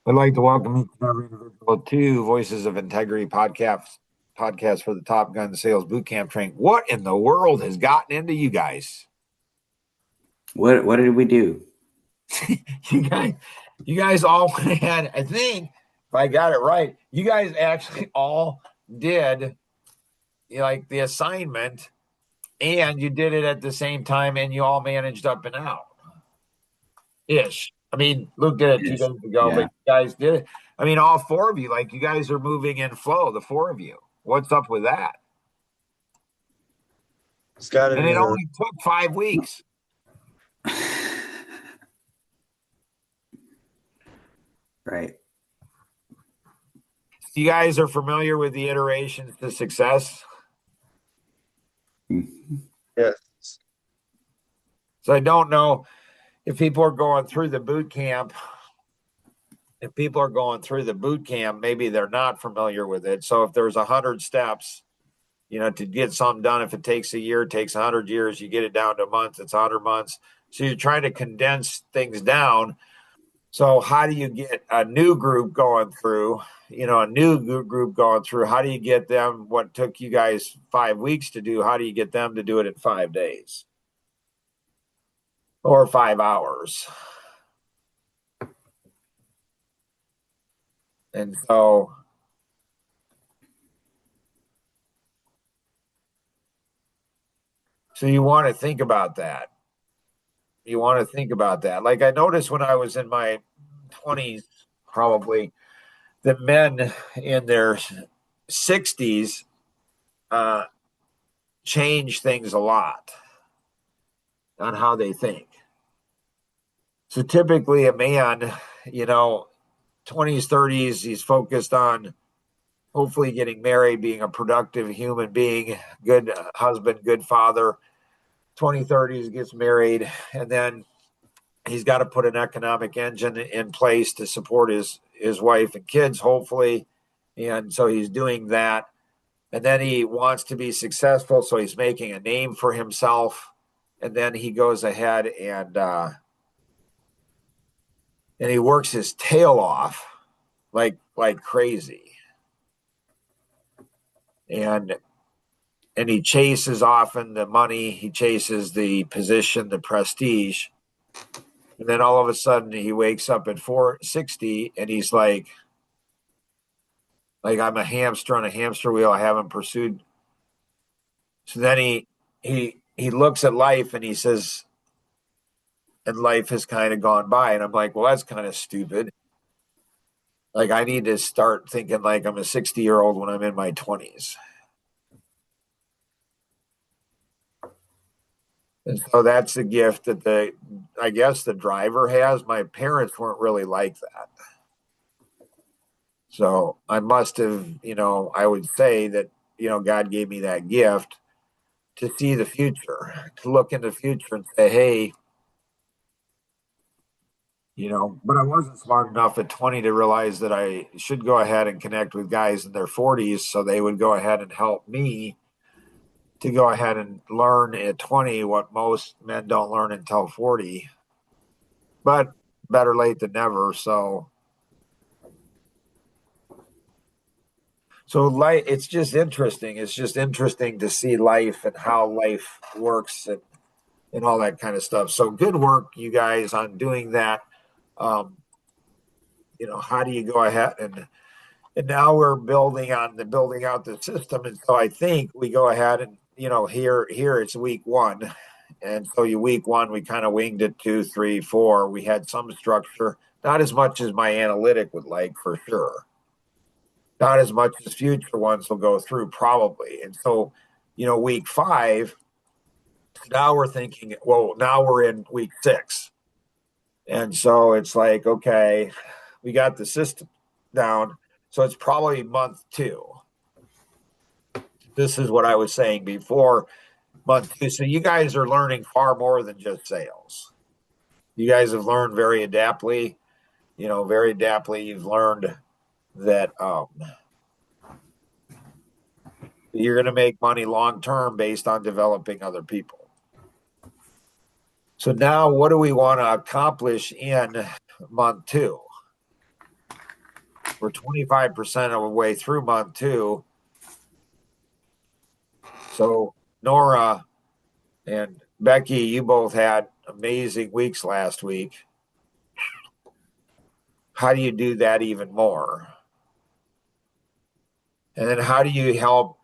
I'd like to welcome each and every individual to Voices of Integrity podcast for the Top Gun Sales Bootcamp training. What in the world has gotten into you guys? What did we do? you guys, you guys all went ahead. I think if I got it right, you guys actually all did like the assignment, and you did it at the same time, and you all managed up and out ish. I mean, Luke did it 2 days ago, but Yeah. you guys did it. I mean, all four of you, like you guys are moving in flow, the four of you. What's up with that? It's got to And be it the only took 5 weeks. Right. You guys are familiar with the iterations to success. yes. So I don't know if people are going through the boot camp. If people are going through the boot camp, maybe they're not familiar with it. So if there's 100 steps, to get something done, if it takes a year, it takes 100 years, you get it down to a month, it's 100 months. So you're trying to condense things down. So how do you get a new group going through, a new group going through? How do you get them what took you guys 5 weeks to do? How do you get them to do it in 5 days or 5 hours? And so you want to think about that. You want to think about that. Like I noticed when I was in my 20s, probably the men in their 60s change things a lot on how they think. So typically, a man, 20s, 30s, he's focused on hopefully getting married, being a productive human being, good husband, good father. 2030s gets married, and then he's got to put an economic engine in place to support his wife and kids, hopefully. And so he's doing that. And then he wants to be successful, so he's making a name for himself. And then he goes ahead and he works his tail off like crazy. And he chases often the money, he chases the position, the prestige. And then all of a sudden he wakes up at 460 and he's like I'm a hamster on a hamster wheel. I haven't pursued. So then he looks at life and he says, and life has kind of gone by. And I'm like, well, that's kind of stupid. Like I need to start thinking like I'm a 60-year-old when I'm in my 20s. And so that's the gift that I guess the driver has. My parents weren't really like that. So I must have, I would say that, God gave me that gift to see the future, to look in the future and say, hey, but I wasn't smart enough at 20 to realize that I should go ahead and connect with guys in their 40s so they would go ahead and help me to go ahead and learn at 20 what most men don't learn until 40. But better late than never. So life, it's just interesting. It's just interesting to see life and how life works and all that kind of stuff. So good work, you guys, on doing that. Um, how do you go ahead and now we're building out the system. And so I think we go ahead and here it's week one. And so week one, we kind of winged it 2, 3, 4. We had some structure, not as much as my analytic would like for sure. Not as much as future ones will go through probably. And so, week 5, now we're thinking, well, now we're in week 6. And so it's like, okay, we got the system down. So it's probably month 2. This is what I was saying before, month 2. So you guys are learning far more than just sales. You guys have learned very adaptly, you've learned that you're going to make money long term based on developing other people. So now what do we want to accomplish in month 2? We're 25% of the way through month two. So Nora and Becky, you both had amazing weeks last week. How do you do that even more? And then how do you help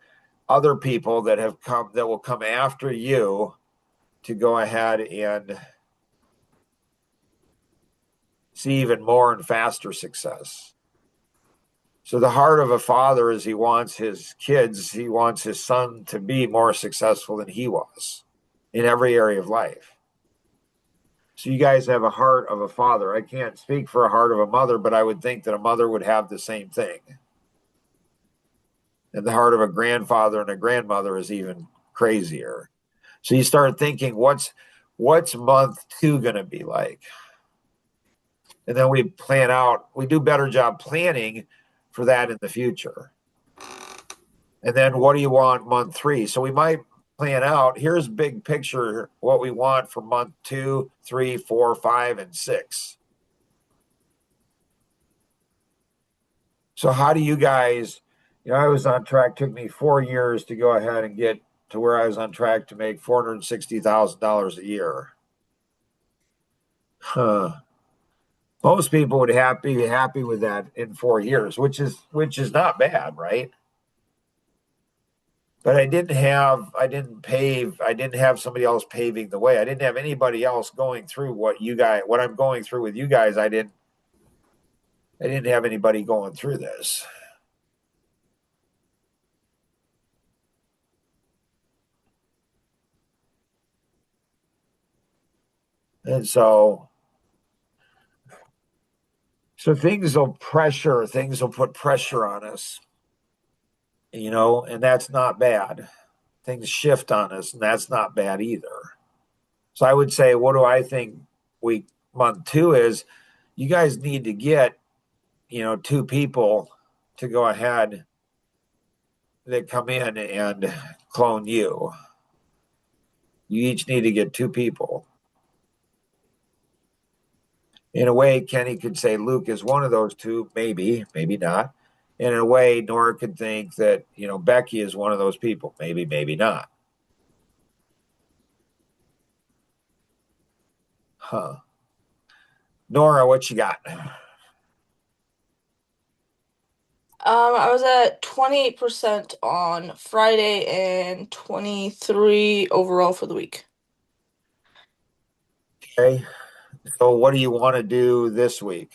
other people that have come that will come after you to go ahead and see even more and faster success? So the heart of a father is he wants his kids, he wants his son to be more successful than he was in every area of life. So you guys have a heart of a father. I can't speak for a heart of a mother, but I would think that a mother would have the same thing. And the heart of a grandfather and a grandmother is even crazier. So you start thinking, what's month two going to be like? And then we plan out, we do better job planning for that in the future. And then what do you want month three? So we might plan out, here's big picture what we want for month 2, 3, 4, 5, and 6. So how do you guys, I was on track, took me 4 years to go ahead and get to where I was on track to make $460,000 a year. Huh. Most people would be happy with that in 4 years, which is not bad, right? But I didn't have somebody else paving the way. I didn't have anybody else going through what I'm going through with you guys. I didn't have anybody going through this. And so things will put pressure on us, and that's not bad. Things shift on us, and that's not bad either. So I would say, what do I think week month two is? You guys need to get, two people to go ahead that come in and clone you. You each need to get two people. In a way, Kenny could say Luke is one of those two, maybe, maybe not. And in a way, Nora could think that, Becky is one of those people, maybe, maybe not. Huh. Nora, what you got? I was at 28% on Friday and 23 overall for the week. Okay. So what do you want to do this week?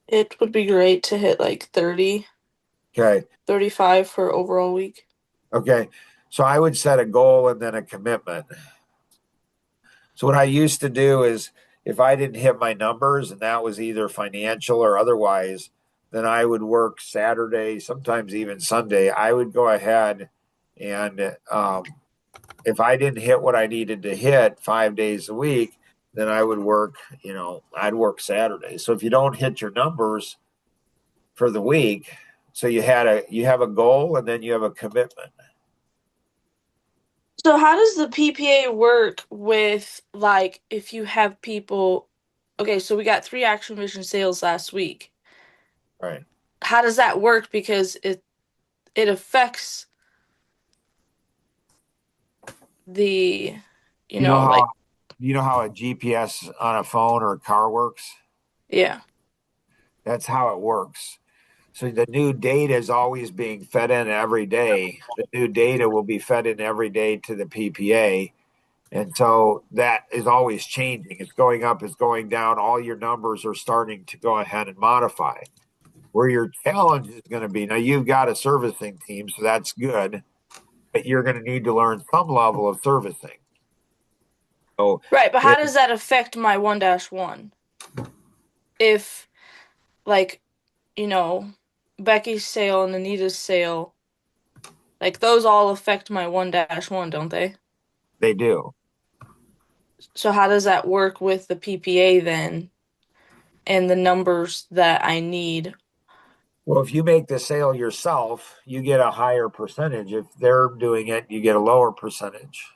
It would be great to hit like 30, Okay. 35 for overall week. Okay. So I would set a goal and then a commitment. So what I used to do is if I didn't hit my numbers and that was either financial or otherwise, then I would work Saturday, sometimes even Sunday. I would go ahead and if I didn't hit what I needed to hit 5 days a week, then I would work, I'd work Saturday. So if you don't hit your numbers for the week, so you have a goal and then you have a commitment. So how does the PPA work with like if you have people? Okay, so we got 3 Action Vision sales last week. Right. How does that work? Because it affects the, You know like how you know how a GPS on a phone or a car works? yeah. That's how it works. So the new data is always being fed in every day. The new data will be fed in every day to the PPA. And so that is always changing. It's going up, it's going down. All your numbers are starting to go ahead and modify. Where your challenge is going to be now, you've got a servicing team, so that's good, but you're going to need to learn some level of servicing. So, Right, but how if does that affect my 1-1? If like, you know, Becky's sale and Anita's sale, like those all affect my 1-1, don't they? they do, So how does that work with the PPA then and the numbers that I need? well, if you make the sale yourself, you get a higher percentage. If they're doing it, you get a lower percentage.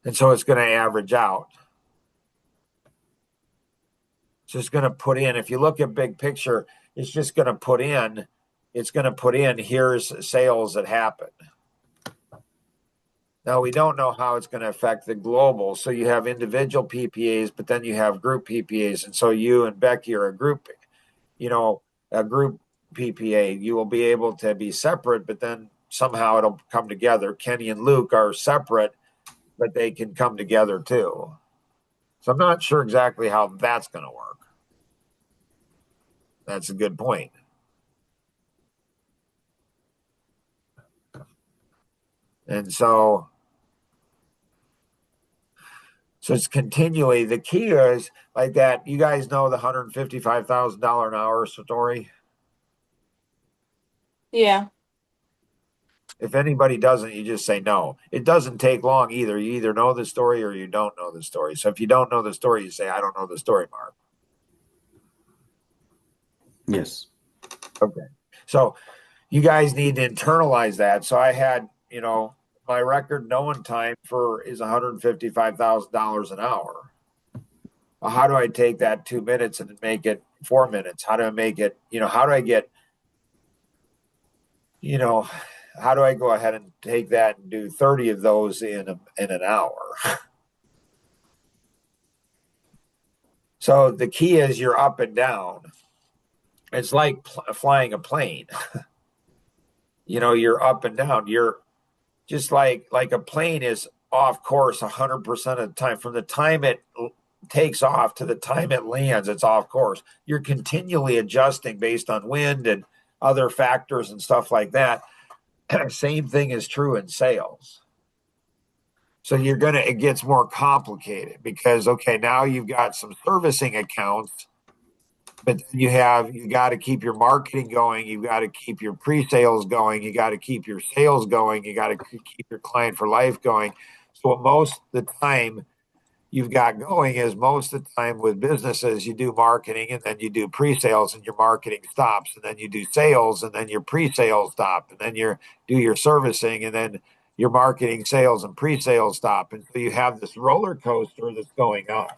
And so it's going to average out. It's just going to put in, if you look at big picture, it's just going to put in, here's sales that happen. Now, we don't know how it's going to affect the global. So you have individual PPAs, but then you have group PPAs. And so you and Becky are a group, a group PPA. You will be able to be separate, but then somehow it'll come together. Kenny and Luke are separate, but they can come together too. So I'm not sure exactly how that's going to work. That's a good point. And so it's continually, the key is like that. You guys know the $155,000 an hour story. Yeah. If anybody doesn't, you just say no. It doesn't take long either. You either know the story or you don't know the story. So if you don't know the story, you say, I don't know the story, Mark. Yes. Okay. So you guys need to internalize that. So I had, my record knowing time is $155,000 an hour. Well, how do I take that 2 minutes and make it 4 minutes? How do I make it, how do I get, how do I go ahead and take that and do 30 of those in an hour? So the key is you're up and down. It's like flying a plane. You're up and down. You're just like a plane is off course 100% of the time. From the time it takes off to the time it lands, it's off course. You're continually adjusting based on wind and other factors and stuff like that. Same thing is true in sales. So it gets more complicated because, okay, now you've got some servicing accounts, but then you got to keep your marketing going. You've got to keep your pre-sales going. You got to keep your sales going. You got to keep your client for life going. So most of the time you've got going is most of the time with businesses, you do marketing and then you do pre-sales and your marketing stops, and then you do sales and then your pre-sales stop, and then you do your servicing and then your marketing, sales, and pre-sales stop. And so you have this roller coaster that's going on.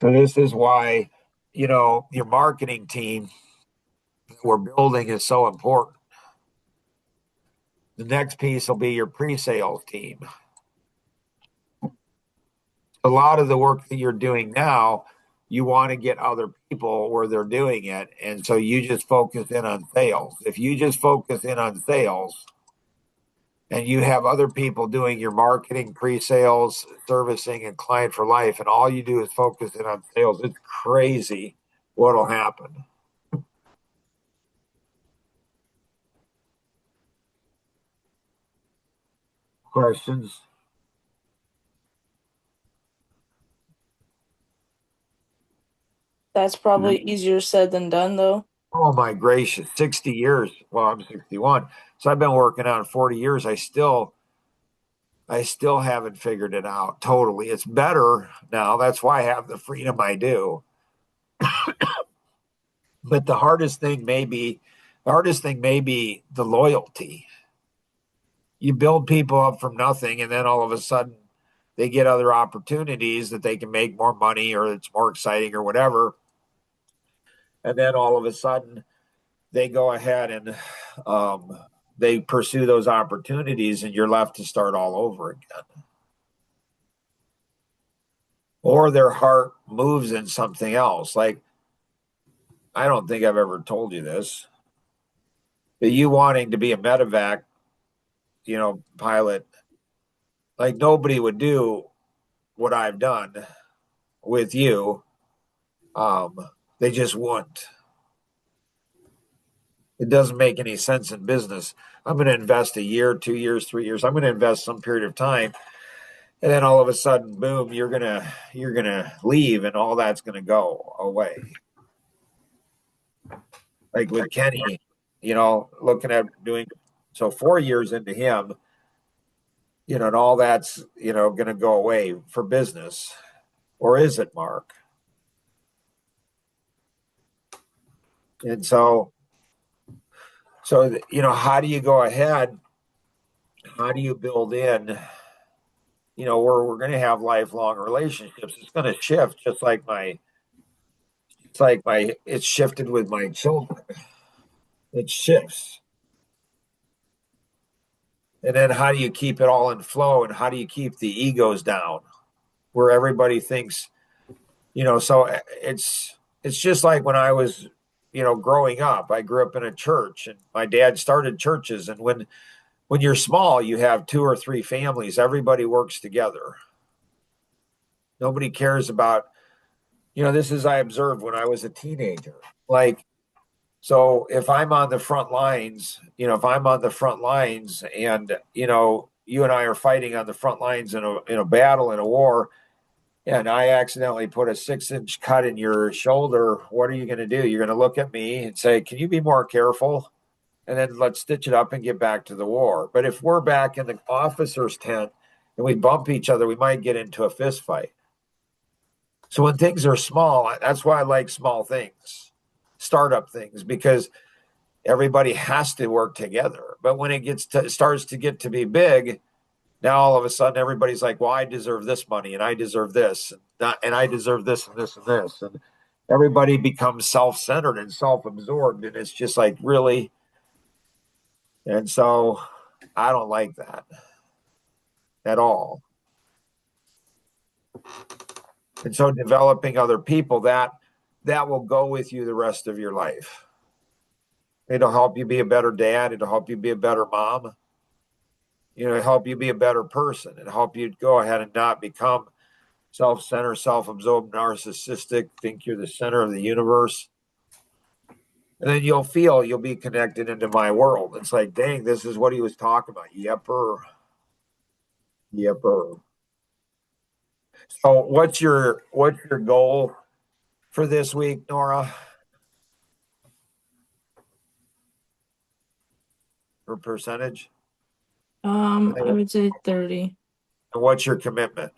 So this is why, your marketing team that we're building is so important. The next piece will be your pre-sales team. A lot of the work that you're doing now, you want to get other people where they're doing it. And so you just focus in on sales. If you just focus in on sales and you have other people doing your marketing, pre-sales, servicing, and client for life, and all you do is focus in on sales, it's crazy what'll happen. Questions? That's probably easier said than done, though. Oh my gracious, 60 years. Well, I'm 61. So I've been working on 40 years. I still haven't figured it out totally. It's better now. That's why I have the freedom I do. But the hardest thing may be the loyalty. You build people up from nothing, and then all of a sudden they get other opportunities that they can make more money or it's more exciting or whatever. And then all of a sudden they go ahead and they pursue those opportunities, and you're left to start all over again. Or their heart moves in something else. Like, I don't think I've ever told you this, but you wanting to be a medevac, pilot, like nobody would do what I've done with you. They just wouldn't. It doesn't make any sense in business. I'm going to invest a year, 2 years, 3 years. I'm going to invest some period of time, and then all of a sudden, boom, you're gonna leave, and all that's going to go away. Like with Kenny, looking at doing so 4 years into him, and all that's going to go away for business, or is it, Mark? And so how do you go ahead how do you build in, where we're going to have lifelong relationships? It's going to shift, it's shifted with my children. It shifts. And then how do you keep it all in flow, and how do you keep the egos down where everybody thinks, so it's just like when I was, growing up. I grew up in a church, and my dad started churches, and when you're small, you have two or three families. Everybody works together. Nobody cares about, this is I observed when I was a teenager. Like, so if I'm on the front lines, and, you and I are fighting on the front lines in a battle, in a war, and I accidentally put a 6-inch cut in your shoulder, what are you going to do? You're going to look at me and say, can you be more careful? And then let's stitch it up and get back to the war. But if we're back in the officer's tent and we bump each other, we might get into a fist fight. So when things are small, that's why I like small things, startup things, because everybody has to work together. But when starts to get to be big, now all of a sudden everybody's like, well, I deserve this money, and I deserve this, and I deserve this and this and this. And everybody becomes self-centered and self-absorbed. And it's just like, really. And so I don't like that at all. And so developing other people, that will go with you the rest of your life. It'll help you be a better dad. It'll help you be a better mom. Help you be a better person, and help you go ahead and not become self-centered, self-absorbed, narcissistic, think you're the center of the universe. And then you'll be connected into my world. It's like, dang, this is what he was talking about. Yepper. Yepper. So what's your goal for this week, Nora? For percentage? I would say 30. And what's your commitment?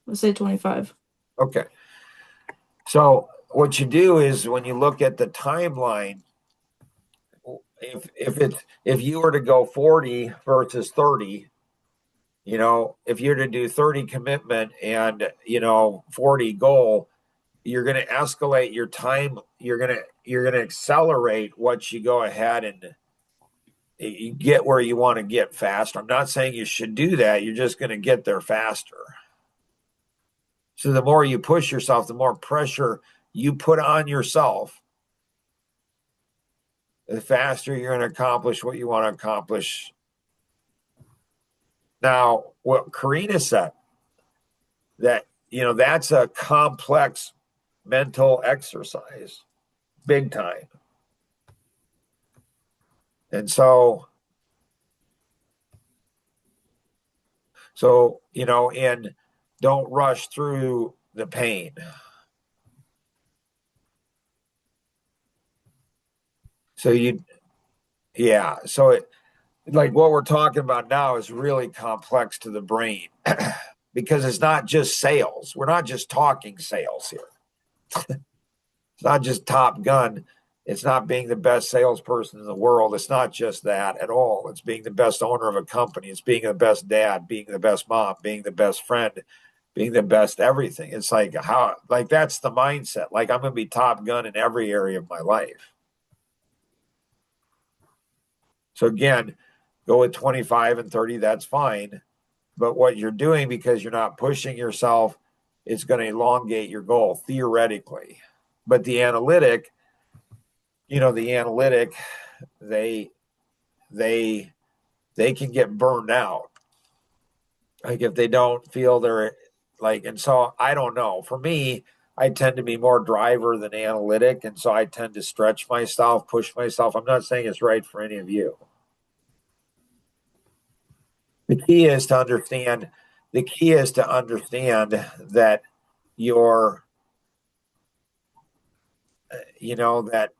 Let's say 25. Okay. So what you do is, when you look at the timeline, if you were to go 40 versus 30, if you're to do 30 commitment and 40 goal, you're going to escalate your time. You're going to accelerate what you go ahead and you get where you want to get faster. I'm not saying you should do that. You're just going to get there faster. So the more you push yourself, the more pressure you put on yourself, the faster you're going to accomplish what you want to accomplish. Now, what Karina said, that, that's a complex mental exercise, big time. And and don't rush through the pain. So yeah. So like what we're talking about now is really complex to the brain because it's not just sales. We're not just talking sales here. It's not just Top Gun. It's not being the best salesperson in the world. It's not just that at all. It's being the best owner of a company. It's being the best dad, being the best mom, being the best friend, being the best everything. It's like that's the mindset. Like, I'm going to be Top Gun in every area of my life. So again, go with 25 and 30. That's fine. But what you're doing, because you're not pushing yourself, it's going to elongate your goal theoretically. But the analytic, they can get burned out. Like, if they don't feel they're like, and so I don't know. For me, I tend to be more driver than analytic, and so I tend to stretch myself, push myself. I'm not saying it's right for any of you. The key is to understand. The key is to understand that you're, that,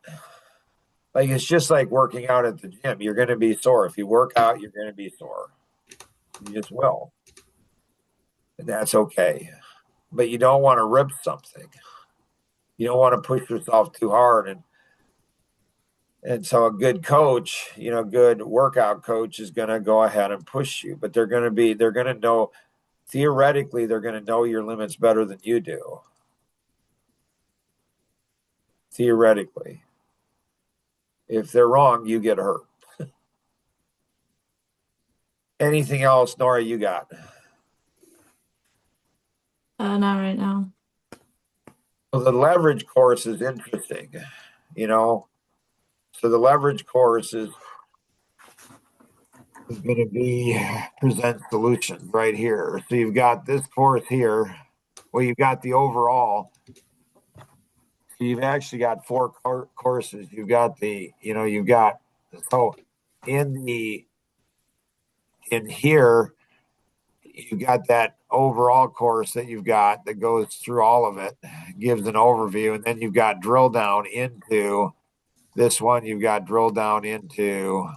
like, it's just like working out at the gym. You're going to be sore. If you work out, you're going to be sore. You just will. And that's okay. But you don't want to rip something. You don't want to push yourself too hard. And so a good coach, good workout coach is going to go ahead and push you, but they're going to know, theoretically, they're going to know your limits better than you do. Theoretically. If they're wrong, you get hurt. Anything else, Nora, you got? Not right now. Well, the leverage course is interesting, you know. So the leverage course is going to be present solutions right here. So you've got this course here. Well, you've got the overall. So you've actually got four courses. You've got you've got, so in here, you've got that overall course that you've got that goes through all of it, gives an overview, and then you've got drill down into this one. You've got drill down into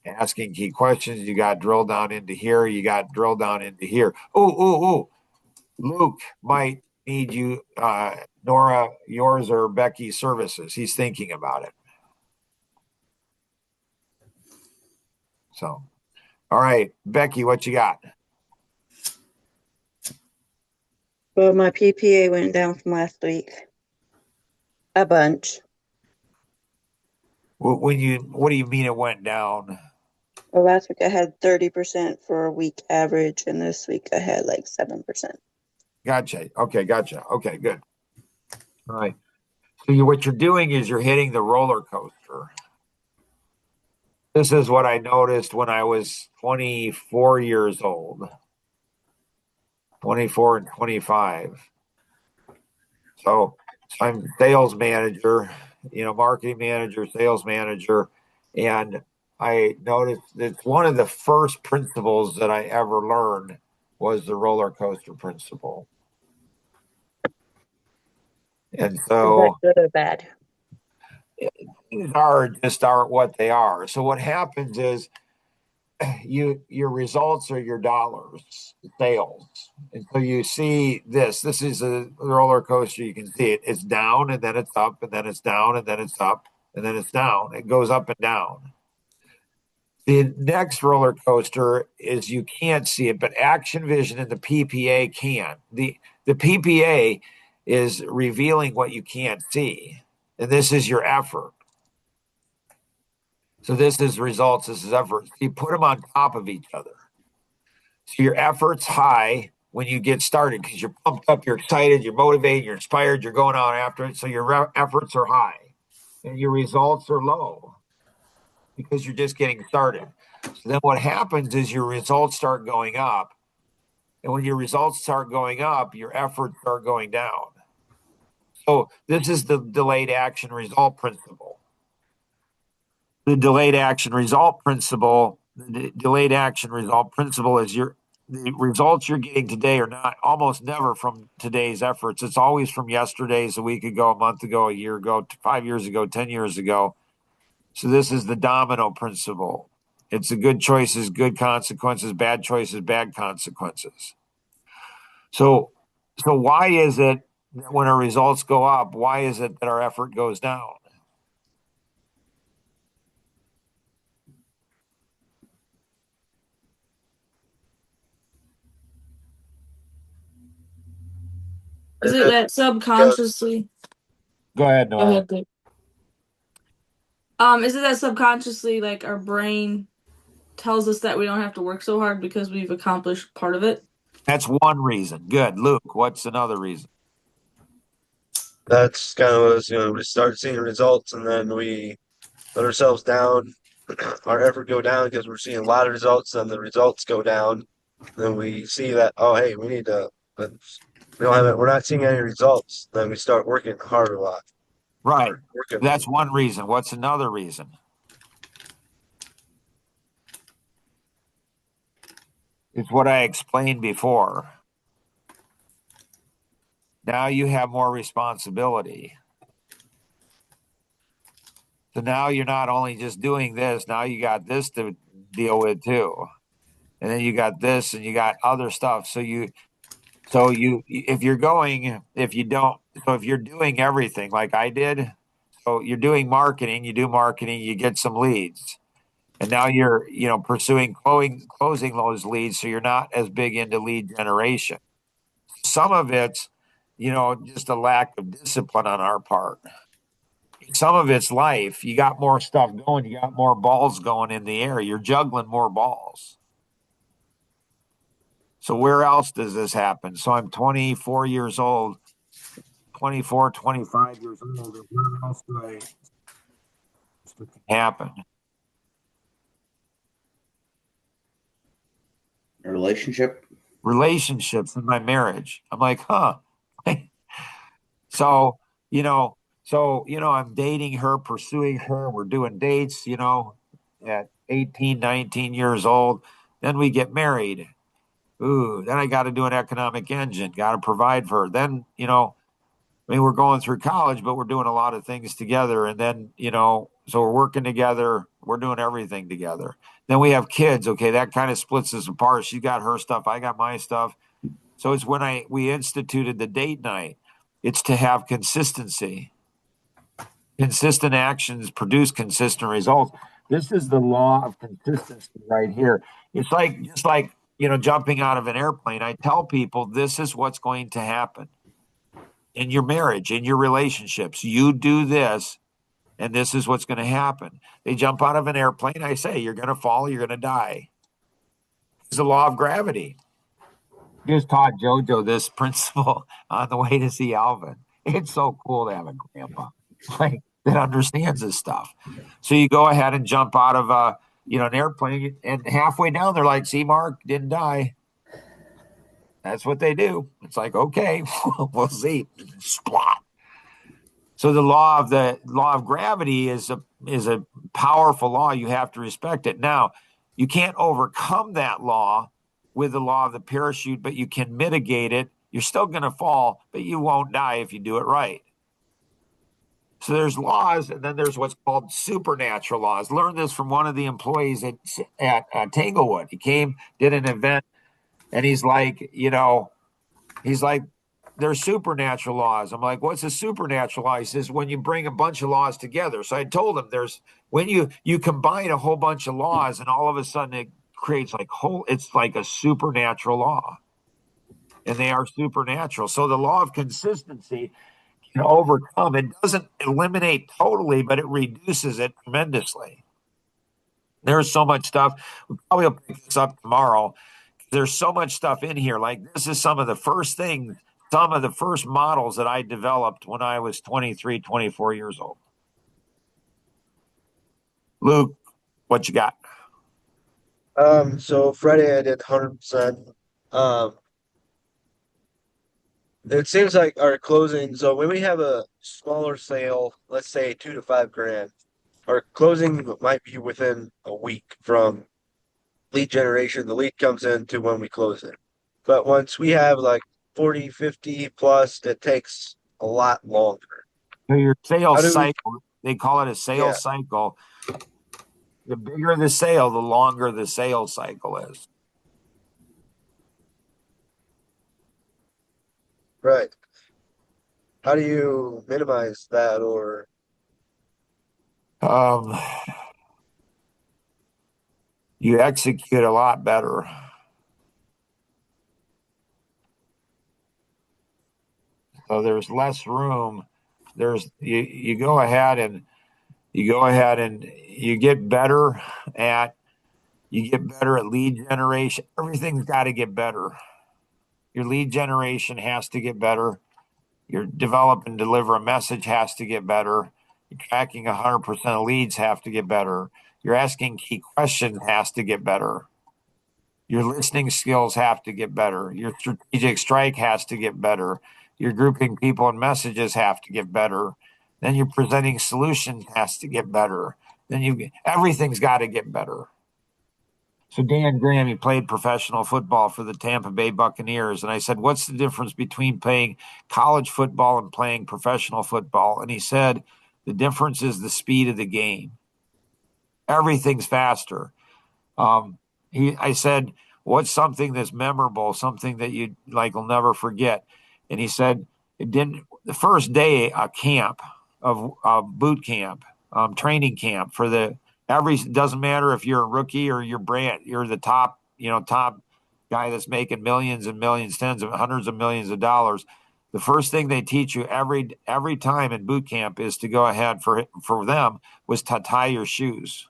asking key questions. You got drill down into here. You got drill down into here. Oh, Luke might need you, Nora, yours or Becky's services. He's thinking about it. So, all right, Becky, what you got? Well, my PPA went down from last week a bunch. What do you mean it went down? Well, last week I had 30% for a week average, and this week I had like 7%. Gotcha. Okay, gotcha. Okay, good. All right. So what you're doing is you're hitting the roller coaster. This is what I noticed when I was 24 years old, 24 and 25. So I'm sales manager, marketing manager, sales manager. And I noticed that one of the first principles that I ever learned was the roller coaster principle. And Is that so good or bad? things aren't what they are. So what happens is your results are your dollars, sales. And so you see this is a roller coaster. You can see it's down and then it's up and then it's down and then it's up and then it's down. It goes up and down. The next roller coaster is you can't see it, but Action Vision and the PPA can. The PPA is revealing what you can't see. And this is your effort. So this is results, this is effort. You put them on top of each other. So your effort's high when you get started because you're pumped up, you're excited, you're motivated, you're inspired, you're going out after it. So your efforts are high and your results are low because you're just getting started. So then what happens is your results start going up. And when your results start going up, your efforts start going down. So this is the delayed action result principle. The delayed action result principle is the results you're getting today are not almost never from today's efforts. It's always from yesterday's, a week ago, a month ago, a year ago, 5 years ago, 10 years ago. So this is the domino principle. It's the good choices, good consequences, bad choices, bad consequences. So why is it that when our results go up, why is it that our effort goes down? Is it that subconsciously? Go ahead, Go Nora. ahead, Dave. Is it that subconsciously, like our brain tells us that we don't have to work so hard because we've accomplished part of it? That's one reason. Good. Luke, what's another reason? That's kind of what we start seeing results and then we let ourselves down, our effort go down because we're seeing a lot of results, then the results go down. Then we see that, oh, hey, we need to, but we don't have it, we're not seeing any results. Then we start working hard a lot. Right. Working. That's one reason. What's another reason? It's what I explained before. Now you have more responsibility. So now you're not only just doing this, now you got this to deal with too. And then you got this and you got other stuff. If So if you're doing everything like I did, so you're doing marketing, you do marketing, you get some leads. And now you're, pursuing closing those leads. So you're not as big into lead generation. Some of it's, just a lack of discipline on our part. Some of it's life. You got more stuff going. You got more balls going in the air. You're juggling more balls. So where else does this happen? So I'm 24 years old, 24, 25 years old. And where else do I happen? A relationship. Relationships in my marriage. I'm like, huh. So, I'm dating her, pursuing her. We're doing dates, at 18, 19 years old. Then we get married. Ooh, then I got to do an economic engine, got to provide for her. Then, we're going through college, but we're doing a lot of things together. And then, so we're working together. We're doing everything together. Then we have kids. Okay, that kind of splits us apart. She got her stuff. I got my stuff. So it's when we instituted the date night. It's to have consistency. Consistent actions produce consistent results. This is the law of consistency right here. It's like just like jumping out of an airplane. I tell people this is what's going to happen in your marriage, in your relationships. You do this, and this is what's going to happen. They jump out of an airplane. I say you're going to fall. You're going to die. It's the law of gravity. Just taught JoJo this principle on the way to see Alvin. It's so cool to have a grandpa like that understands this stuff. So you go ahead and jump out of an airplane, and halfway down they're like, "See, Mark didn't die." That's what they do. It's like, okay, we'll see. Splat. So the law of gravity is a powerful law. You have to respect it. Now, you can't overcome that law with the law of the parachute, but you can mitigate it. You're still going to fall, but you won't die if you do it right. So there's laws, and then there's what's called supernatural laws. Learned this from one of the employees at Tanglewood. He came, did an event, and he's like, there's supernatural laws. I'm like, what's a supernatural law? He says, when you bring a bunch of laws together. So I told him there's when you combine a whole bunch of laws, and all of a sudden it creates it's like a supernatural law. And they are supernatural. So the law of consistency can overcome. It doesn't eliminate totally, but it reduces it tremendously. There's so much stuff. We probably will pick this up tomorrow. There's so much stuff in here. Like this is some of the first models that I developed when I was 23, 24 years old. Luke, what you got? So Friday I did 100%. It seems like our closing, so when we have a smaller sale, let's say 2 to 5 grand, our closing might be within a week from lead generation. The lead comes in to when we close it. But once we have like 40, 50 plus, it takes a lot longer. So your How sales do we, cycle, they call it a yeah, sales cycle. The bigger the sale, the longer the sales cycle is. right. How do you minimize that or, Um, you execute a lot better. So there's less room. You go ahead and you get better at lead generation. Everything's got to get better. Your lead generation has to get better. Your develop and deliver a message has to get better. Your tracking 100% of leads have to get better. Your asking key questions has to get better. Your listening skills have to get better. Your strategic strike has to get better. Your grouping people and messages have to get better. Then your presenting solutions has to get better. Everything's got to get better. So Dan Graham, he played professional football for the Tampa Bay Buccaneers. And I said, what's the difference between playing college football and playing professional football? And he said, the difference is the speed of the game. Everything's faster. I said, what's something that's memorable, something that you like will never forget? And he said, the first day a camp of boot camp, training camp for the every doesn't matter if you're a rookie or you're the top, top guy that's making millions and millions, tens of hundreds of millions of dollars. The first thing they teach you every time in boot camp is to go ahead for them was to tie your shoes.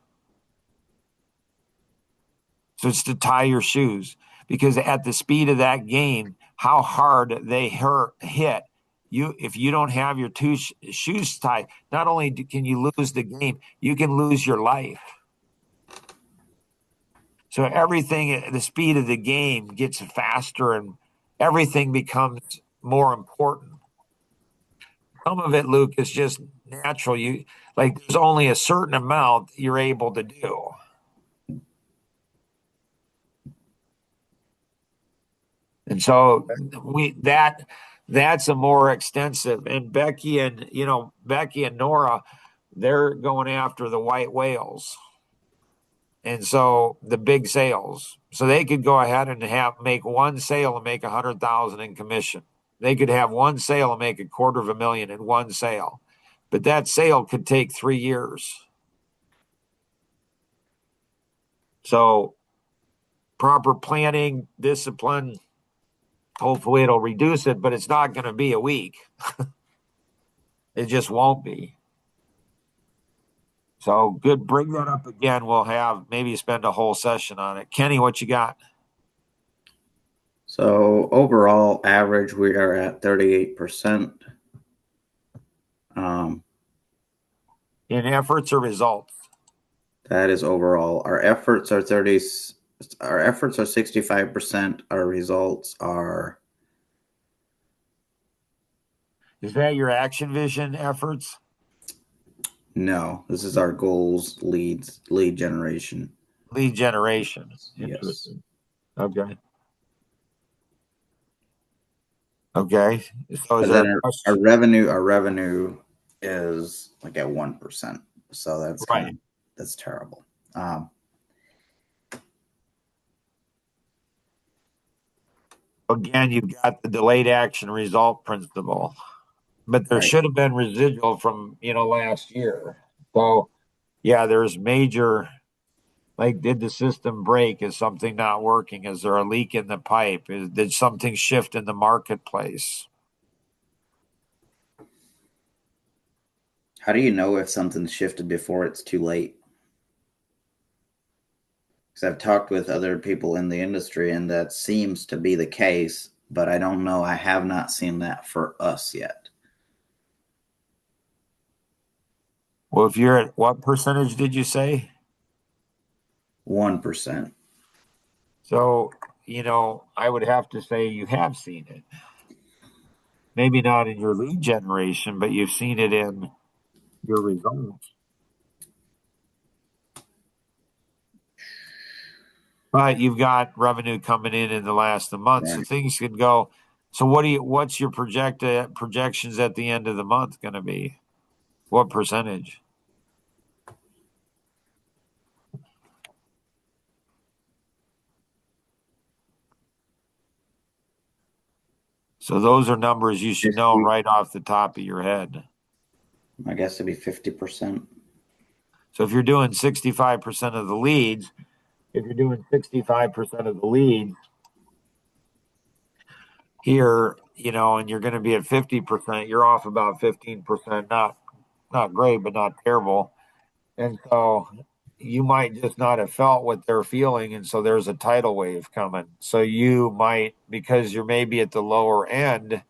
So it's to tie your shoes because at the speed of that game, how hard they hit you. If you don't have your shoes tied, not only can you lose the game, you can lose your life. So everything at the speed of the game gets faster and everything becomes more important. Some of it, Luke, is just natural. There's only a certain amount you're able to do. And so that's a more extensive. And Becky and Nora, they're going after the white whales. And so the big sales. So they could go ahead and make one sale and make 100,000 in commission. They could have one sale and make $250,000 in one sale. But that sale could take 3 years. So proper planning, discipline, hopefully it'll reduce it, but it's not going to be a week. It just won't be. So good. Bring that up again. We'll maybe spend a whole session on it. Kenny, what you got? So overall average, we are at 38%. In efforts or results? That is overall. Our efforts are 65%. Our results are. Is that your action vision efforts? No, this is our goals, lead generation. Lead generation. Yes. Interesting. Okay. Okay. So is Then our revenue is like at 1%. So that's right. That's terrible. Again, you've got the delayed action result principle, but there should have been residual from last year. So yeah, there's major. Like, did the system break? Is something not working? Is there a leak in the pipe? Did something shift in the marketplace? How do you know if something's shifted before it's too late? Because I've talked with other people in the industry, and that seems to be the case, but I don't know. I have not seen that for us yet. Well, if you're at what percentage did you say? 1%. So, I would have to say you have seen it. Maybe not in your lead generation, but you've seen it in your results. But you've got revenue coming in the last of the month, so things could go. So what's your projections at the end of the month going to be? What percentage? So those are numbers you should know right off the top of your head. I guess it'd be 50%. So if you're doing 65% of the leads, here, and you're going to be at 50%, you're off about 15%. Not great, but not terrible. And so you might just not have felt what they're feeling. And so there's a tidal wave coming. So you might, because you're maybe at the lower end,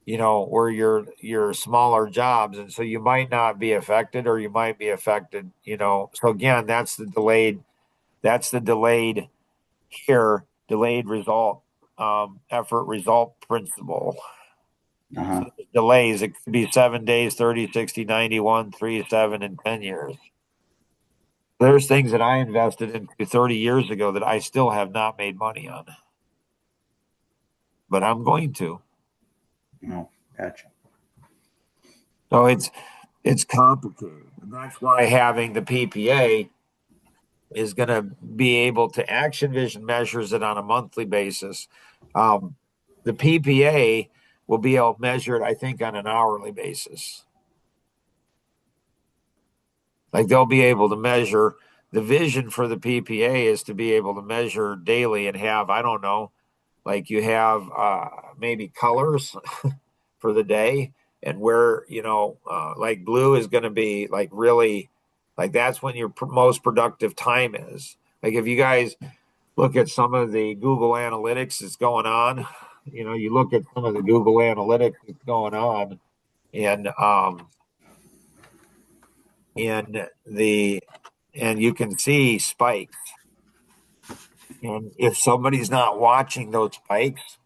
where you're smaller jobs. And so you might not be affected or you might be affected, So again, that's the delayed delayed result, effort result principle. Uh-huh. So delays, it could be 7 days, 30, 60, 91, 3, 7, and 10 years. There's things that I invested into 30 years ago that I still have not made money on, but I'm going to. Oh, gotcha. So it's complicated. And that's why having the PPA is going to be able to action vision measures it on a monthly basis. The PPA will be able to measure it, I think, on an hourly basis. Like they'll be able to measure. The vision for the PPA is to be able to measure daily and have, I don't know, like you have maybe colors for the day, and where, like blue is going to be like really, like that's when your most productive time is. Like if you guys look at some of the Google Analytics that's going on, you look at some of the Google Analytics that's going on, and in the and you can see spikes. And if somebody's not watching those spikes,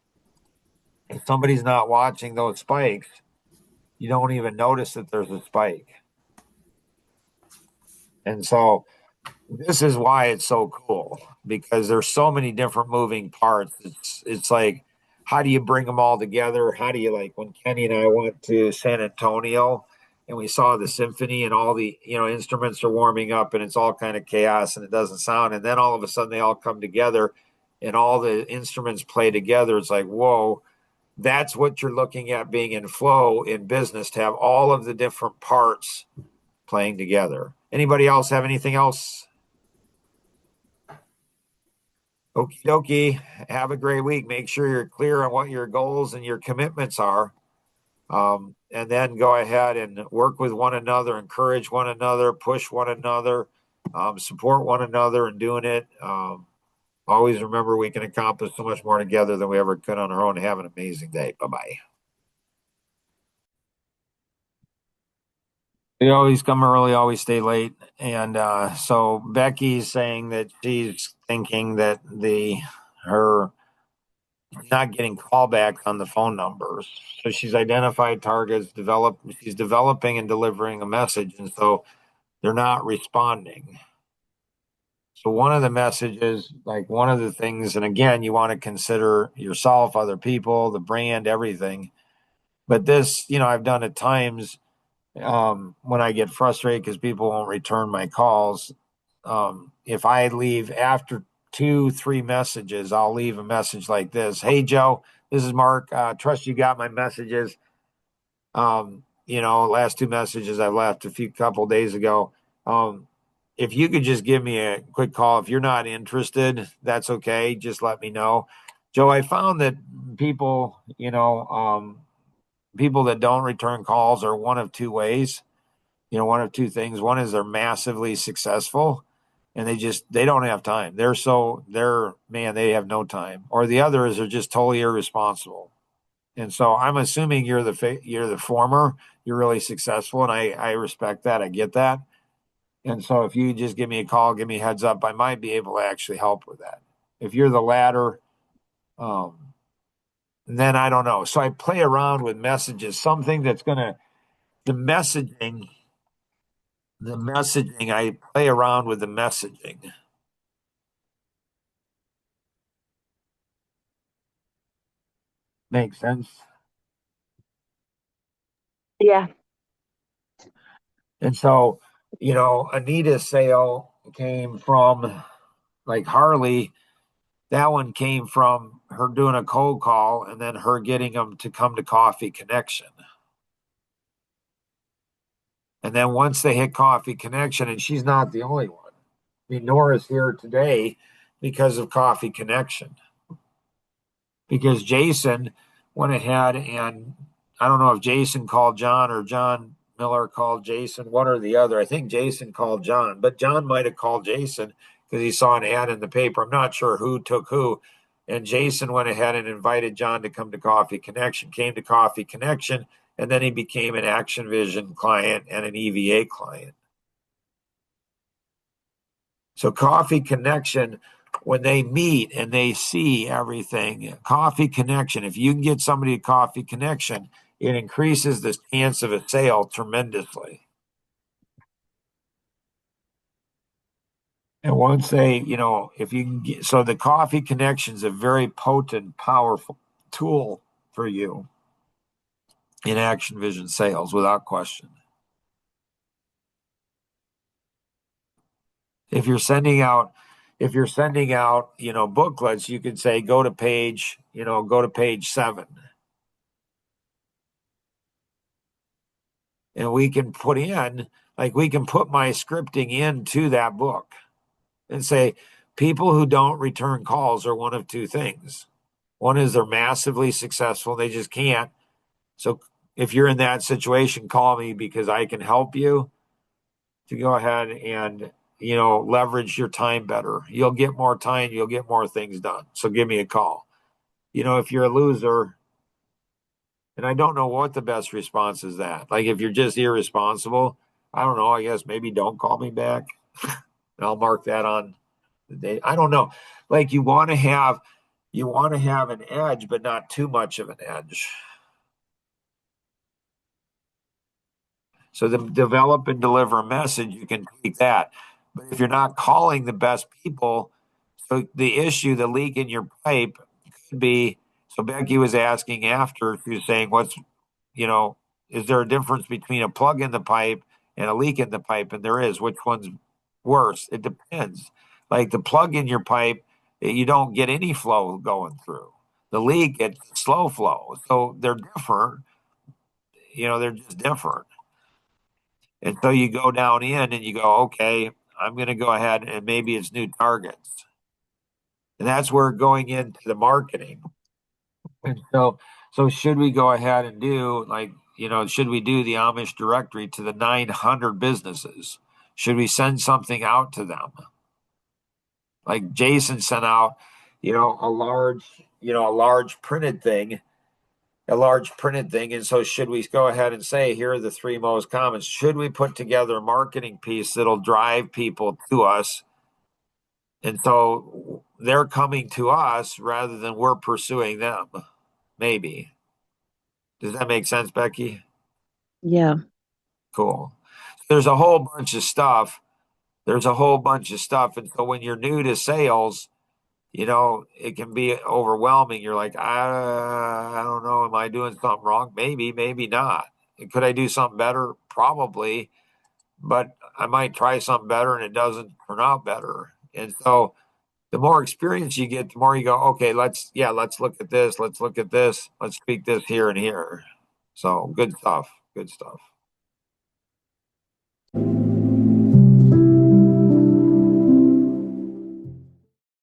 you don't even notice that there's a spike. And so this is why it's so cool, because there's so many different moving parts. It's like, how do you bring them all together? How do you, like when Kenny and I went to San Antonio and we saw the symphony and all the instruments are warming up and it's all kind of chaos and it doesn't sound, and then all of a sudden they all come together and all the instruments play together. It's like, whoa, that's what you're looking at being in flow in business, to have all of the different parts playing together. Anybody else have anything else? Okie dokie. Have a great week. Make sure you're clear on what your goals and your commitments are. And then go ahead and work with one another, encourage one another, push one another, support one another in doing it. Always remember we can accomplish so much more together than we ever could on our own. Have an amazing day. Bye-bye. We always come early, always stay late. And so Becky's saying that she's thinking that her not getting callbacks on the phone numbers. So she's identified targets, she's developing and delivering a message, and so they're not responding. So one of the messages, like one of the things, and again, you want to consider yourself, other people, the brand, everything. But this, I've done at times when I get frustrated because people won't return my calls. If I leave after 2-3 messages, I'll leave a message like this: "Hey Joe, this is Mark. Trust you got my messages. Last 2 messages I left a couple days ago. If you could just give me a quick call. If you're not interested, that's okay. Just let me know." Joe, I found that people, people that don't return calls are one of 2 ways. One of 2 things. One is they're massively successful and they don't have time. They have no time. Or the other is they're just totally irresponsible. And so I'm assuming you're the former. You're really successful, and I respect that. I get that. And so if you just give me a call, give me a heads up, I might be able to actually help with that. If you're the latter, then I don't know. So I play around with messages, something that's the messaging, I play around with the messaging. Makes sense? Yeah. And so, Anita's sale came from, like Harley, that one came from her doing a cold call and then her getting them to come to Coffee Connection. And then once they hit Coffee Connection, and she's not the only one. I mean, Nora's here today because of Coffee Connection. Because Jason went ahead and I don't know if Jason called John or John Miller called Jason, one or the other. I think Jason called John, but John might have called Jason because he saw an ad in the paper. I'm not sure who took who. And Jason went ahead and invited John to come to Coffee Connection, came to Coffee Connection, and then he became an Action Vision client and an EVA client. So Coffee Connection, when they meet and they see everything, Coffee Connection, if you can get somebody to Coffee Connection, it increases the chance of a sale tremendously. And once they, if you can get, so the Coffee Connection is a very potent, powerful tool for you in Action Vision sales, without question. If you're sending out, booklets, you could say, go to page 7. and we can put in, like, we can put my scripting into that book and say, people who don't return calls are one of two things. One is they're massively successful, they just can't. So if you're in that situation, call me because I can help you to go ahead and, leverage your time better. You'll get more time, you'll get more things done. So give me a call. If you're a loser, and I don't know what the best response is that. Like if you're just irresponsible, I don't know, I guess maybe don't call me back. And I'll mark that on the day. I don't know. Like you want to have an edge, but not too much of an edge. So the develop and deliver a message, you can tweak that. But if you're not calling the best people, so the issue, the leak in your pipe could be, so Becky was asking after, she was saying, is there a difference between a plug in the pipe and a leak in the pipe? And there is. Which one's worse? It depends. Like the plug in your pipe, you don't get any flow going through. The leak, it's slow flow. So they're different. They're just different. And so you go down in and you go, okay, I'm going to go ahead and maybe it's new targets. And that's where going into the marketing. And so should we go ahead and do should we do the Amish directory to the 900 businesses? Should we send something out to them? Like Jason sent out, a large printed thing. And so should we go ahead and say, here are the three most common? Should we put together a marketing piece that'll drive people to us? And so they're coming to us rather than we're pursuing them. Maybe. Does that make sense, Becky? Yeah. Cool. There's a whole bunch of stuff. And so when you're new to sales, it can be overwhelming. You're like, I don't know. Am I doing something wrong? Maybe, maybe not. Could I do something better? Probably. But I might try something better and it doesn't turn out better. And so the more experience you get, the more you go, okay, let's look at this. Let's look at this. Let's speak this here and here. So good stuff. Good stuff.